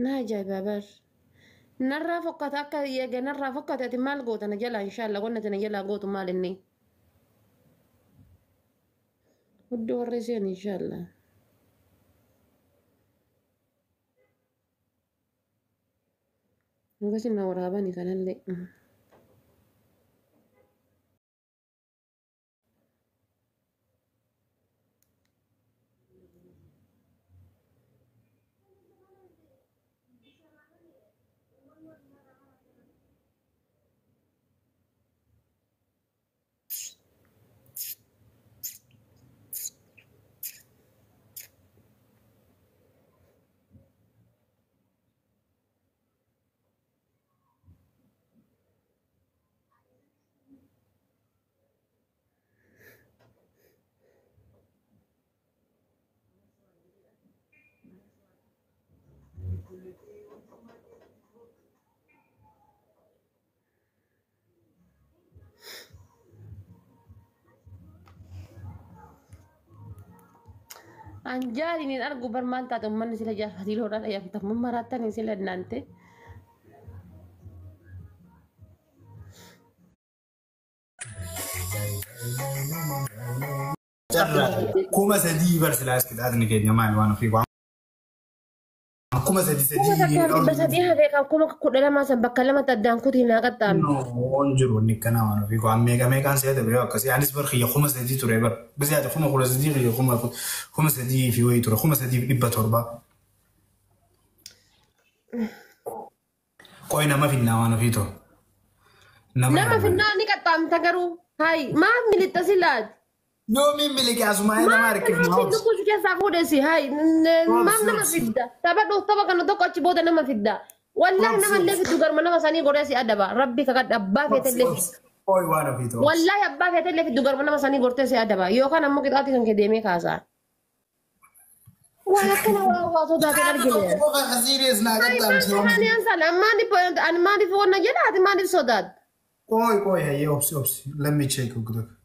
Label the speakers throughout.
Speaker 1: ناجي بابر نرى فقط أكا يجي نرى فقط أتمال قوت أنا جلا إن شاء الله قلنا تنجلا قوت مال إني ودي ورسين إن شاء الله بس إنه ورابني كان اللي Anjali ni argu bermanta teman sila jahat di luar ya kita memaratan yang sila nanti.
Speaker 2: كوما سدي بس لا اسكت ادني كده ما وانا في كوما سدي
Speaker 1: بس هذه هذه كوما كده ما سبب كلمة تدان كده هنا قطعا
Speaker 2: انجر ونكنا وانا في قام ميجا كان سيده بيا كسي يعني سبر خي كوما سدي تريبر بس هذا كوما كل سدي خي كوما سدي في ويتر كوما سدي بيبا تربا كوينا ما في وانا في تو
Speaker 1: نما في النار نقطع تجرو هاي ما من التسلات
Speaker 2: يومي ملك اسمعي انا ما ركب
Speaker 1: ما في دكتور كيف سافود سي هاي ما نما في الدا تبع طبعا كانوا دكتور تبود نما في الدا والله نما اللي في الدجار ما نما ساني قراسي أدبا ربي كقد أبا في تلف
Speaker 2: كوي وانا في تو
Speaker 1: والله أبا في تلف الدجار ما نما ساني قراسي أدبا يو كان أمك تأتي كان كديمي كاسا ولكن هو صودا كده
Speaker 2: هو حزيريس ناقدام
Speaker 1: أنا أنسى أنا ما دي فوق نجلا ما دي صودا
Speaker 2: كوي هي اوبس let me check كده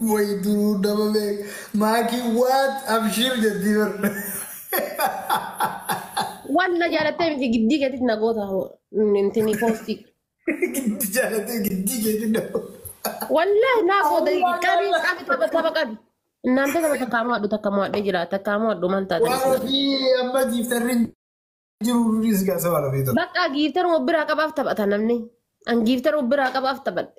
Speaker 2: ويدرو دبابك ماكي وات ابشر جدير
Speaker 1: ولا جالتي في جدي كده نغوتا انتني بوستي
Speaker 2: جالتي جدي كده
Speaker 1: والله ناخذ كاري كابي تبقى نانت كما تكامو دجلا تكامو دومانتا
Speaker 2: وفي اما جيفترين جرو ريسكا سوالو فيتو
Speaker 1: بقى جيفتر وبرا كباف تبقى نمني ان جيفتر وبرا كباف تبقى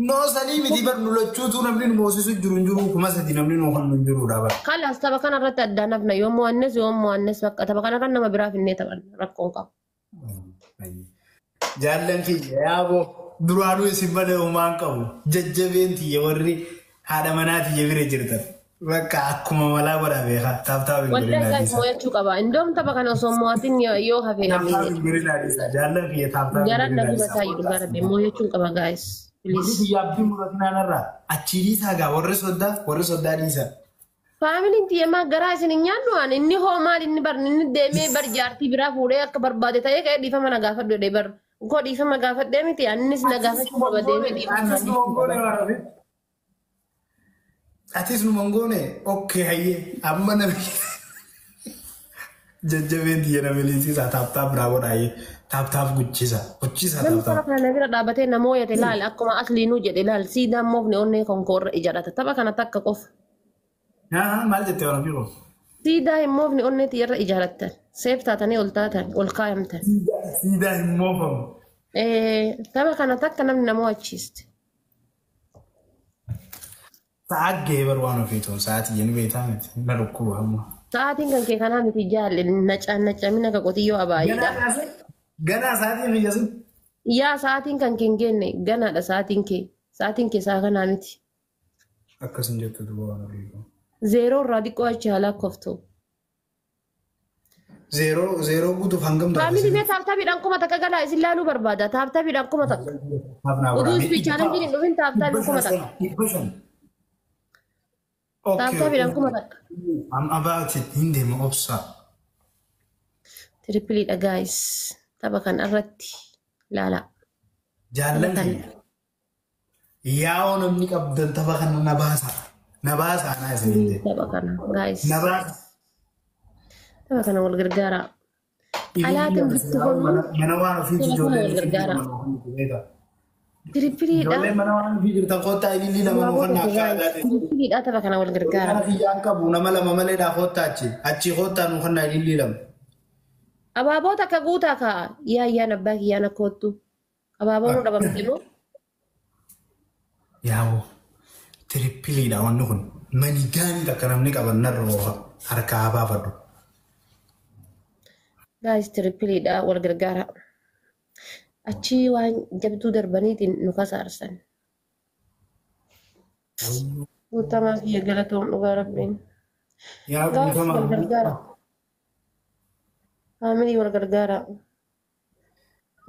Speaker 2: No salimi di bar nulo chutu namni Moses jurunjuru kuma sa di namni no kan juru dabar.
Speaker 1: خلاص تبقى انا رت ادنفنا يوم مؤنس يوم مؤنس بقى تبقى انا كنا مبرا في النت ركونكا
Speaker 2: Jaallan kiyya yaaboo duraanuu isin malee uumaan qabu jajjabeentii warri haadha manaatii bira jirtan bakka akkuma malaa godha beekaa taaptaa
Speaker 1: والله كان مويتشو قبا عندهم تبقى انا صومواتين يو هفي
Speaker 2: jaallan kiyya taaptaa
Speaker 1: جارات نبي بتاعي بغرب مويتشو قبا guys please
Speaker 2: yaabbii muratinaan achi dhiisaa gaa warri soddaa dhiisaa.
Speaker 1: Family ti ma garage ni nyanno an inni ho mal inni bar inni deme bar jarti bira fude ak barbade tay kay difa mana gafat de bar ko difa ma gafat deme ti annis na gafat ko ba deme di
Speaker 2: atis nu mongone okay haye amma na jajjaben di na melisi sa tap bravo dai tap guccisa tap
Speaker 1: kana bira dabate na moya te lal akuma asli nu jede lal sida mofne onne konkor ijarata taba kana takka qof
Speaker 2: maal jettee waan ofii qofa.
Speaker 1: Siidaa hin moofne onneeti irra ijaarrattan. Seeftaatanii ol taatan, ol kaayamtan.
Speaker 2: Siidaa hin moofamu.
Speaker 1: Tapha kana takka namni nama wachiiste.
Speaker 2: Sa'aa geebar waan ofii ta'u sa'aatii jenni beektaa miti na dhukkuba amma.
Speaker 1: Sa'aatiin kan kee kanaa miti jaalle nacamina ka qotiyyoo abaayiidha.
Speaker 2: Ganaa sa'aatiin biyya sun.
Speaker 1: Yaa sa'aatiin kan kee hin genne ganaadha sa'aatiin kee. Sa'aatiin kee saa kanaa miti.
Speaker 2: Akkasuma jettu duuba waan ofii ta'u.
Speaker 1: Zeeroo irraa xiqqoo achi haala koftu.
Speaker 2: Zeeroo guutuuf hangam ta'a?
Speaker 1: Faamilii mee taaptaabiidhaan kuma takka galaa isin laaluu barbaada. Taaptaabiidhaan kuma takka. Utuu ispiichaaleen hin dhufin taaptaabiin kuma takka. Taaptaabiidhaan kuma takka.
Speaker 2: I'm about it hin deema obsa.
Speaker 1: Tirippiliidha guys. Tapha kan irratti laala.
Speaker 2: Jaalladhi. Yaa'oo namni qabdan tapha kana na baasa. Nabaas aanaa isinillee.
Speaker 1: Tapha kana guys.
Speaker 2: Nabaas.
Speaker 1: Tapha kana wal gargaara. Alaatiin bitti kun
Speaker 2: mana waan ofii ijoollee
Speaker 1: wal gargaara. Tirippiliidha.
Speaker 2: Ijoollee mana waan ofii jirtan kottaa ilillii lama nuufannaa akka aadaati.
Speaker 1: Tirippiliidha tapha kana wal gargaara.
Speaker 2: Kana kiyyaan qabu nama lama maleedhaa kottaa achi kottaa nuufannaa ilillii lama.
Speaker 1: Abaaboota akka guutaa kaa yaayyaan abbaa kiyyaan akka hottu. Abaaboon nu dhabamte immoo.
Speaker 2: Yaa'u tirippiliidha wanni kun mani gaanii akka namni qaban narra harkaa baafadhu.
Speaker 1: Guys tirippiliidha wal gargaara. Achi waan jabduu darbaniitiin nu kasaarsan. Guutamaa kiyya galatoon dhugaa rabbiin.
Speaker 2: Yaa
Speaker 1: Guys wal gargaara. Family wal gargaara.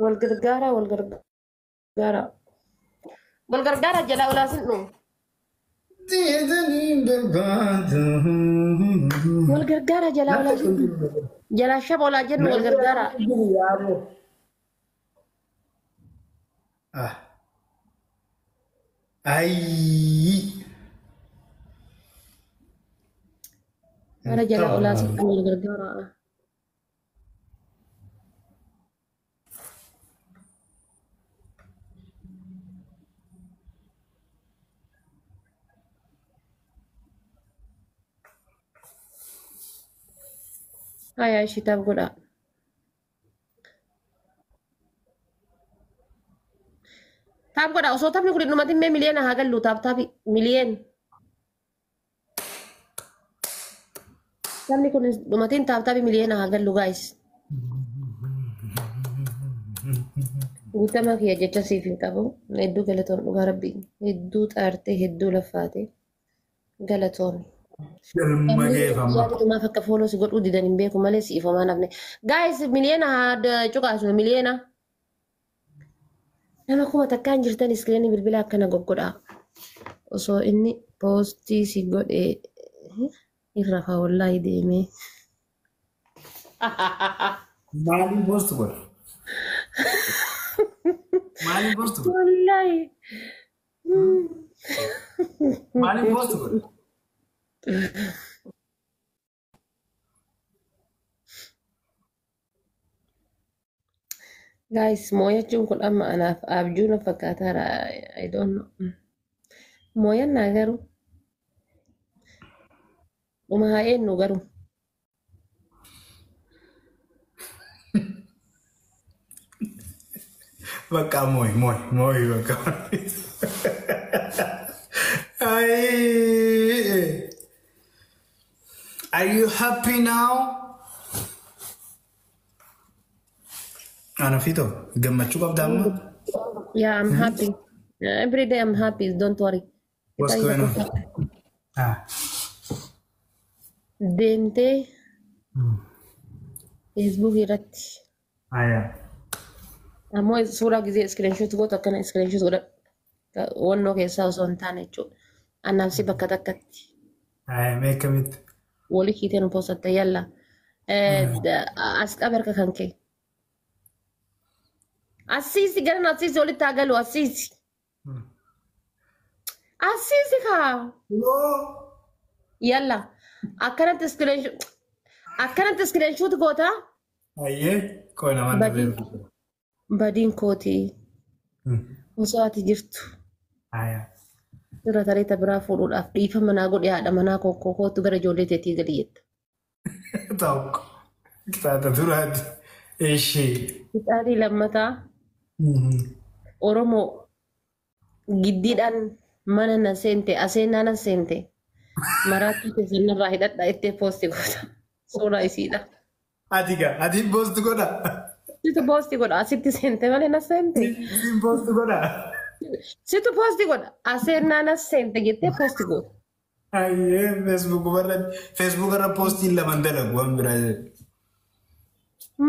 Speaker 1: Wal gargaara wal gargaara. Wal gargaara jalaa olaasin nu. Wal gargaara jalaa olaasin nu. Jalaa shaba olaa jennu wal gargaara. Gara jalaa olaasin nu wal gargaara. Hai ishii taaf godha. Taaf godha osoo taphni kun dhumati mee miliyoona haa gallu taaf miliyoon. Taphni kun dhumatiin taaf miliyoona haa gallu guys. Guutamaa kiyya jecha siif hin qabu. Hedduu galatoon dhugaa rabbii. Hedduu xaartee hedduu laffaatee galatoon. Maaf akka fooloo si godhuu didan hin beeku malee si ifamaa nafne. Guys miliyoona haa cuqaasu miliyoona. Nama kuma takkaan jirtan iskiriinii bilbila akkana goggodhaa. Osoo inni poostii si godhee irra faa wallaahi deemee.
Speaker 2: Maaliin poostu godha? Maaliin poostu godha?
Speaker 1: Wallaahi.
Speaker 2: Maaliin poostu godha?
Speaker 1: Guys, moyachuun kun amma anaaf abjuu na fakkaataara. I don't know. Moyan naa garuu. Dhuma haa eenyu garuu.
Speaker 2: Bakka mooyi bakka. Are you happy now? Ana fito, gammachuu qabda amma?
Speaker 1: Yeah, I'm happy. Every day I'm happy. Don't worry.
Speaker 2: What's going on?
Speaker 1: Deemtee Facebook irratti.
Speaker 2: Yeah.
Speaker 1: Ammoo suuraa gisee screenshot gootu akkana screenshot godha. Wannoo keessaa osoo hin taane jechuudha. Annaabsi bakka takkatti.
Speaker 2: Meekamitti.
Speaker 1: Walii kiitee nu poosatte yalla. As qabe harka kan kee. Asiisi garan asiisi walitti haa galu asiisi. Asiisi kaa. Yalla. Akkanatti screenshot goota.
Speaker 2: Ayyee koo namaan dhabeeru.
Speaker 1: Badiin kootii. Osoo ati jirtu. Dura tareeta biraa fuudhuudhaaf dhiifama naa godhe haadha manaa kootu gara ijoollee teetii gadi jetta.
Speaker 2: Tokko. Kitaata duraati. Ishee.
Speaker 1: Kitaatii lammataa. Oromoo giddiidhaan mana na seente aseenaa na seente. Maraattii keessanirraa hidhadhaa ittee poosti goota. Suuraa isiidha.
Speaker 2: Ati poosti godha.
Speaker 1: Situ poosti godha asitti seente malee na seente.
Speaker 2: Siin poosti godha.
Speaker 1: Situ poosti godha aseenaa na seente jettee poosti goota.
Speaker 2: Ayyee feesbuuk irra poostiin laman dalagu waan biraa jedhu.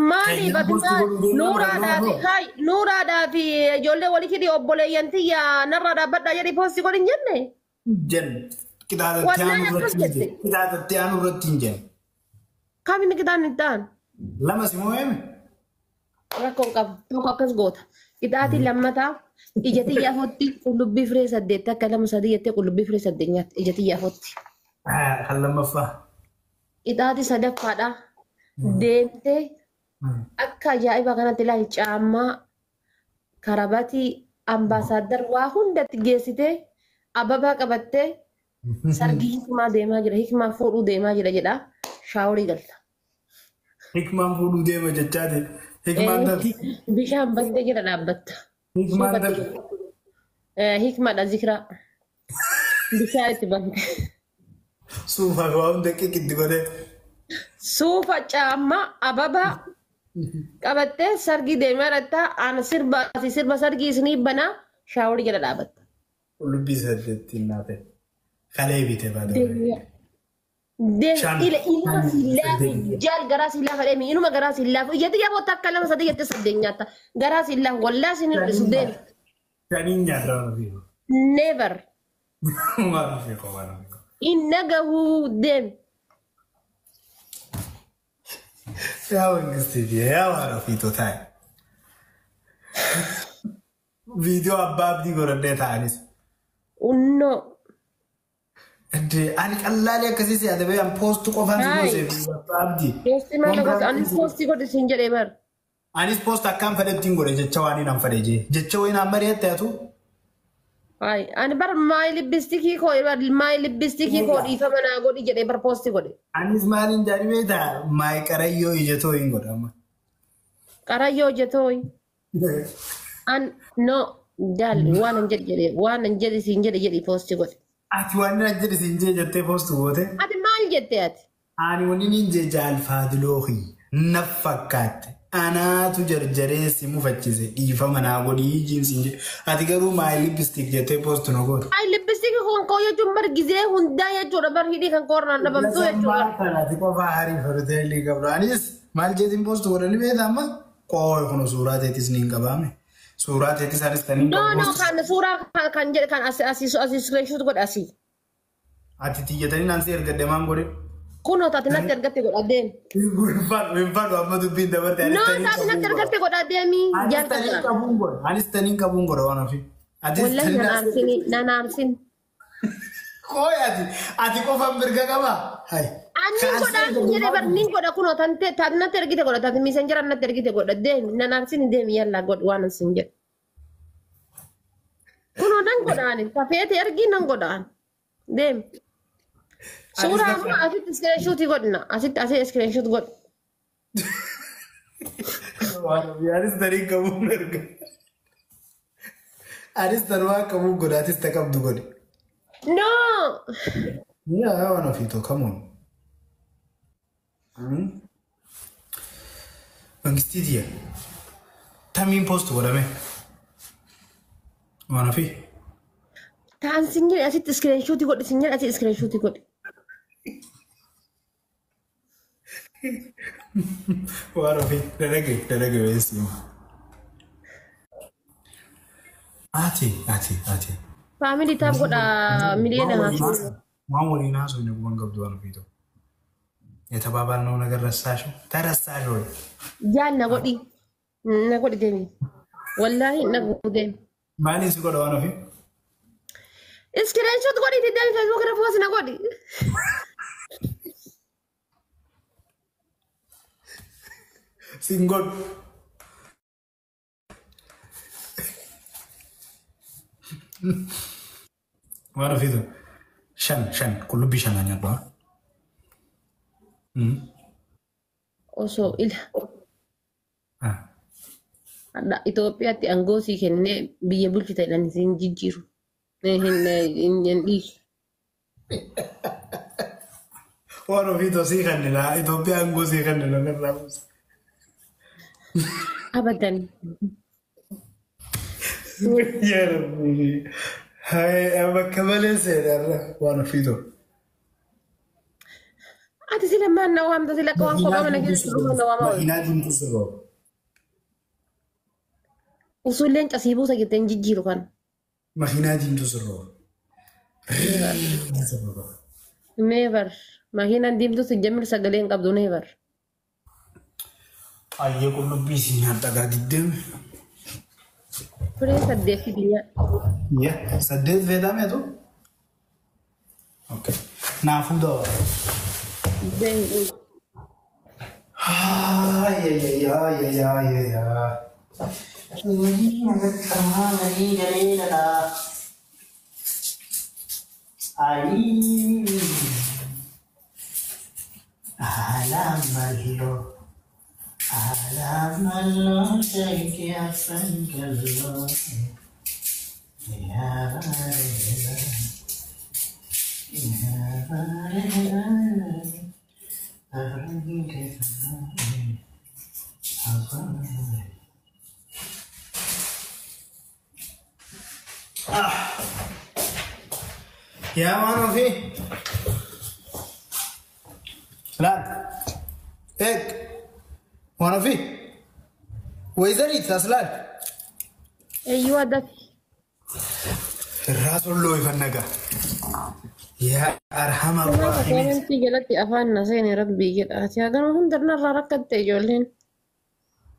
Speaker 1: Maali baduudhaa nuuraadhaa fi ijoollee walii hidhii obboleeyyan tiyyaa narraa dhaabbadhaa jedhii poosti godhin jenne.
Speaker 2: Jenne. Kitaatatti aanu irratti hin jenne.
Speaker 1: Kam inni kitaan itti aanu?
Speaker 2: Lama si moo eeme?
Speaker 1: Rakkoon qabu. Tokko akkas goota. Ixaati lammataa ijati yaafotti qullubbii firee saddeetta akka lama sadii jettee qullubbii firee saddeenyaatti ijati yaafotti.
Speaker 2: Kan lammaffaa.
Speaker 1: Ixaati sadaffaadha. Deemtee akka ajaa'iba kanatti ilaali caammaa karabatii ambaasaadar waa hundatti geessitee ababaa qabattee sargii hikmaa deemaa jira hikmaa fuudhuu deemaa jira jedha shaaworii galta.
Speaker 2: Hikmaan fuudhuu deema jechaati. Hikmaan taati.
Speaker 1: Bishaan battee jira dhaabbatta.
Speaker 2: Hikmaan taati.
Speaker 1: Hikmaadha zikiraa. Bishaan itti batte.
Speaker 2: Suufa waan daqiiqitti godhee.
Speaker 1: Suufa caammaa ababaa qabattee sargii deemaa jirta aan sirba sargii isinii banaa shaaworii jala dhaabatta.
Speaker 2: Qullubbii saddeettiin naate. Kalee bitee baaduu.
Speaker 1: Ilma silaafi jaal garaa silaafa deemi inuma garaa silaafu ijatti yaabota akka lama sadii jette sadeen nyaata garaa silaafu wallaa isin hir'isu deemi.
Speaker 2: Shaniin nyaata waan ofiiru.
Speaker 1: Never.
Speaker 2: Waan ofiiru waan ofiiru.
Speaker 1: Inna gahuu deemi.
Speaker 2: Yaa wangistiifi yaa waan ofiitu taa'e. Viidiyoo abbaa abdii godhannee ta'anis.
Speaker 1: Unnoo.
Speaker 2: Ani qal'aalee akkasii si'aate bayan poostu qofaan si goosee abbaa abdii.
Speaker 1: Poostii maal gosa anis poostii godhe siin jedhee bar.
Speaker 2: Anis poost akkaan fedhettiin godhe jecha waan hin fedhe jee jecha wayin amma reette atu.
Speaker 1: Ay ani bar maayi libbistikii koo dhiifama naa godhi jedhee bar poostii godhe.
Speaker 2: Anis maalin jaadhimee ta'a maayi qarayyoo ijatoo hin godhama.
Speaker 1: Qarayyoo ijatoo an no jaalli waan an jedhe siin jedhe poostii godhe.
Speaker 2: Ati waan hin jedhe siin jettee poostu goote.
Speaker 1: Ati maal jettee ati?
Speaker 2: Ani wanni hin jaalfaadiloohi na fakkaatte. Anaatu jarjaree si mufachiise dhiifama naa godhii jiinsiin jedhe. Ati garuu maayi lippistik jettee poostu na godhu.
Speaker 1: Ay lippistik kun koo jechuun bar gizee hundaa jechuudha bar hidhii kan koornaan dhabamtu jechuudha.
Speaker 2: Ati qofaa harii fardee illee qabdu. Anis maal jeetiin poostu godhani beektaa amma qoo kun suuraa teetis ni hin qabaame. Suuraa teetis anis tanii
Speaker 1: No kan suuraa kan jedhe kan asii screenshot godhe asii.
Speaker 2: Ati tiyyatanii naan si ergadde maan godhe.
Speaker 1: Kunoo taati natti ergatte godha deemi.
Speaker 2: Hinfaadhu amma dubbiin dabarte.
Speaker 1: No taati natti ergatte godha deemi.
Speaker 2: Anis taniin qabuun godha waan ofii.
Speaker 1: Wallahi nanaamsin.
Speaker 2: Kooy ati qofaan mirga qabaa?
Speaker 1: Annin godha jedhe bar nin godha kunoo taati natti ergite godha taati miisanjara natti ergite godha deemi nanaamsin deemi yallaa godhi waan ansin jedhe. Kunoo nan godhaan tafeeti ergi nan godhaan deemi. Suuraa amma asitti screenshot godhina asii screenshot godhu.
Speaker 2: Anis tanii qabuun erga. Anis tanumaa qabuun godha atis ta qabdu godhe.
Speaker 1: No.
Speaker 2: Yaa waan ofii too kamuun. Mangistii tiyya. Tamiin poostu godhame. Waan ofii.
Speaker 1: Taan sin jedhe asitti screenshot godhe sin jedhe asii screenshot godhe.
Speaker 2: Waan ofii dalage weessi. Ati.
Speaker 1: Faamilii taaf godha miliyoona haasuu.
Speaker 2: Waan waliin haasuu inni guban qabdu waan ofii ta'u. የተባባልነው ነገር ረሳሽው? ተረሳሽው?
Speaker 1: ጃል ነጎዲ ደሚ ወላሂ ነጎዲ ደሚ
Speaker 2: ማሊስ ጎዳ ዋና ፊ
Speaker 1: ስክሪንሾት ጎዲ ደሚ ፌስቡክ ረፎስ ነጎዲ
Speaker 2: ሲንጎድ ዋና ፊ ሸን ኩሉ ቢሸናኛ ባ
Speaker 1: Osoo ila. Ada Itoophiyaatti aangoo kennee biyya bulchita jedhanii siin jijjiiru. Hin dhiisu.
Speaker 2: Waan ofii tosii kannina Itoophiyaa aangoo kannina narraa buusa.
Speaker 1: Abadan.
Speaker 2: Yaa Rabbi. Bakka malee seenarra waan ofii too.
Speaker 1: Ati sila mana wamta sila kawan ko kama naging rumah wama.
Speaker 2: Mahinatin to siro.
Speaker 1: Usulen kasibu sa kita jijjiru kan.
Speaker 2: Mahinatin to siro.
Speaker 1: Never. Mahinan dim to sejamir sa galing kabdo never.
Speaker 2: Ayyo ko nabisi nyata ga diddem.
Speaker 1: Firee saddeetti biyya.
Speaker 2: Yeah, saddeet feetame tu. Okay. Naafuu dawaa.
Speaker 1: Beenii.
Speaker 2: Ay, ay, ay, ay, ay, ay, ay. Alamallo, shake ya fangallo. Ya varela, ya varela. Ya mano fi. Salat. Ek. Mano fi. Wizard taslat.
Speaker 1: Eeyyuu addafi.
Speaker 2: Rasulullah ifanaga. Ya arhamar
Speaker 1: Kanaaf
Speaker 2: rahimin.
Speaker 1: koomentii jalatti afaan na seene rabbii jedhaati. Hagana hundarnarraa rakkatte ijoolleen.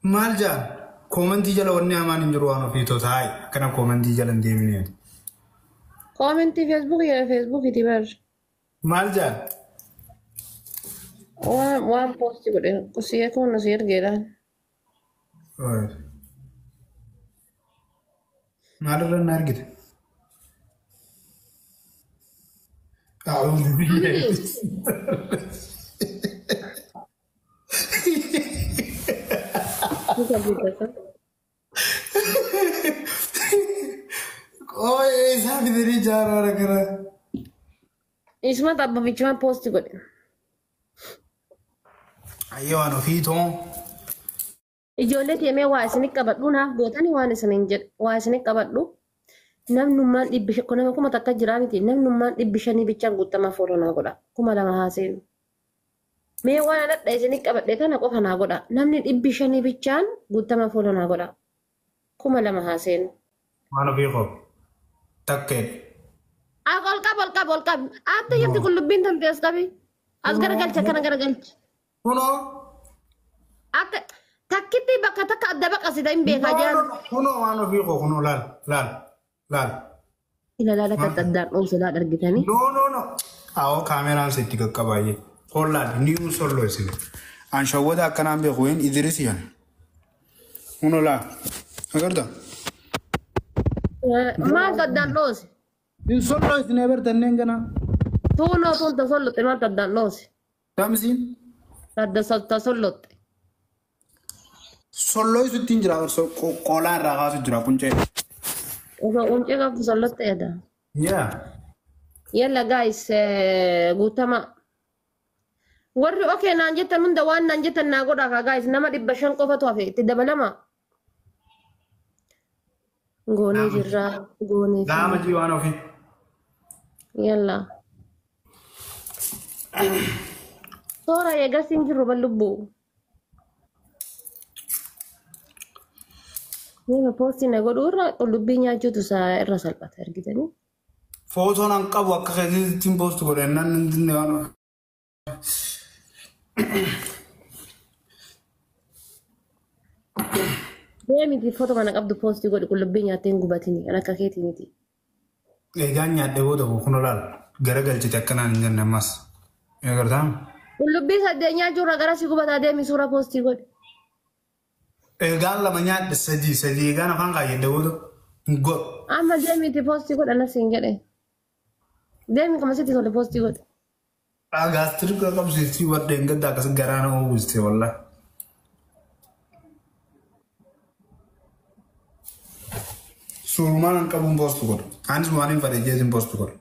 Speaker 2: Maal jaan? Koomentii jala wanni hamaan hin jiru waan ofii tootaay. Akkana koomentii jala hin deemine.
Speaker 1: Koomentii feesbuukiiti bar.
Speaker 2: Maal jaan?
Speaker 1: Waan poosti godhe qusiyee kun si ergeedhaan.
Speaker 2: Maalirra na argite? أعوذ بالله Oye, esa vidri jara ora kara.
Speaker 1: Isma tabba bichuma posti godhe.
Speaker 2: Ayyo ano fito.
Speaker 1: Ijoollee deemee waa isin qabadhu naaf gootanii waan isiniin jedhe waa isin qabadhu. Namnummaan dhibbisha kun nama kuma takka jiraa miti namnummaan dhibbishanii bichaan guutamaa foolonaa godha kuma lama haaseenu. Mee waan adda isin qabadhe kana qofa naa godha namni dhibbishanii bichaan guutamaa foolonaa godha kuma lama haaseenu.
Speaker 2: Mano fiqo. Takkeen.
Speaker 1: Ol qab. Atta jirti kun lubbiin tamte as qabi. As garagalcha kana garagalcha.
Speaker 2: Kuno.
Speaker 1: Akka takkitti bakka takka adda baqasita hin beekaa jiran.
Speaker 2: Kuno mano fiqo kuno laal.
Speaker 1: Ilaala akka addaan dhoomsuudhaan argitanii.
Speaker 2: No. Awo kaameraan sitti qaqqabaayee. Hollaal ni un sollo isin. An shawwata akkanaan beeku ween Idris yan. Kuno laal. Agarta?
Speaker 1: Maal addaan dhoose?
Speaker 2: In sollo isin ebertanneen gana.
Speaker 1: Tuunoo tuunta sollotte maal addaan dhoose?
Speaker 2: Tamsiin.
Speaker 1: Adda sollotte.
Speaker 2: Solloo isuttiin jira qoolaan irraa kaasu jira quncee.
Speaker 1: Osoo quncee qabdu sollotte jedha.
Speaker 2: Yeah.
Speaker 1: Yalla guys guutama. Warri okee naan jettan hunda waan naan jettan naa godhaa guys nama 500 qofatu hafe itti dabalama. Goonee jirraa goonee.
Speaker 2: Gaama jiwaan ofii.
Speaker 1: Yalla. Toora eegas hin jirru ballubbuu. Nama poostii na godhu irra qullubbii nyaachuutu isaa irra salphata argitanii.
Speaker 2: Footoon an qabu akka keessatti poostu godhannaan inni waan.
Speaker 1: Deemiti footoo kana qabdu poostii godhi qullubbii nyaattee hin gubatini kan akka keetii miti.
Speaker 2: Eegaan nyaadhee booda kun olaal garagalchite akkanaan hin jenne ammas. Eegartaan.
Speaker 1: Qullubbii saddeet nyaachuurra gara si gubataa deemi suura poostii godhi.
Speaker 2: Eegaan lama nyaadhe sadii eegaan afaan kaayyadde booda godhu.
Speaker 1: Amma deemiti poostii godha nas hin jedhe. Deemi kama sitti tole poostii godhi.
Speaker 2: Gaastiri kira qabsiistii wadda hin gadda akkas garaa nama uwwiste wallaa. Suurumaan an qabuun poostu godhu. Anis waan hin fadhe jeesin poostu godhu.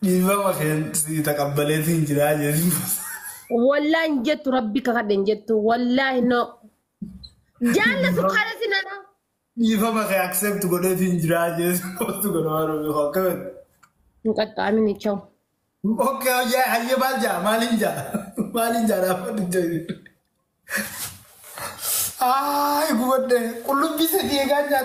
Speaker 2: Dhiifama keen taqabbaleetiin jiraa jeesin poostu.
Speaker 1: Wallaahi hin jettu rabbi kakadhe hin jettu wallaahi no. Jaalla sukkaara sinana.
Speaker 2: Dhiifama kee accept godheetiin jiraa jeesin poostu godhu waan ofi hokkabeen.
Speaker 1: Hin qaxxaamini chaw.
Speaker 2: Okay, hayye maal jaa maaliin jaa dhaafadhu jeesin. Ay, gubadde qullubbii sadii eegaan nyaata.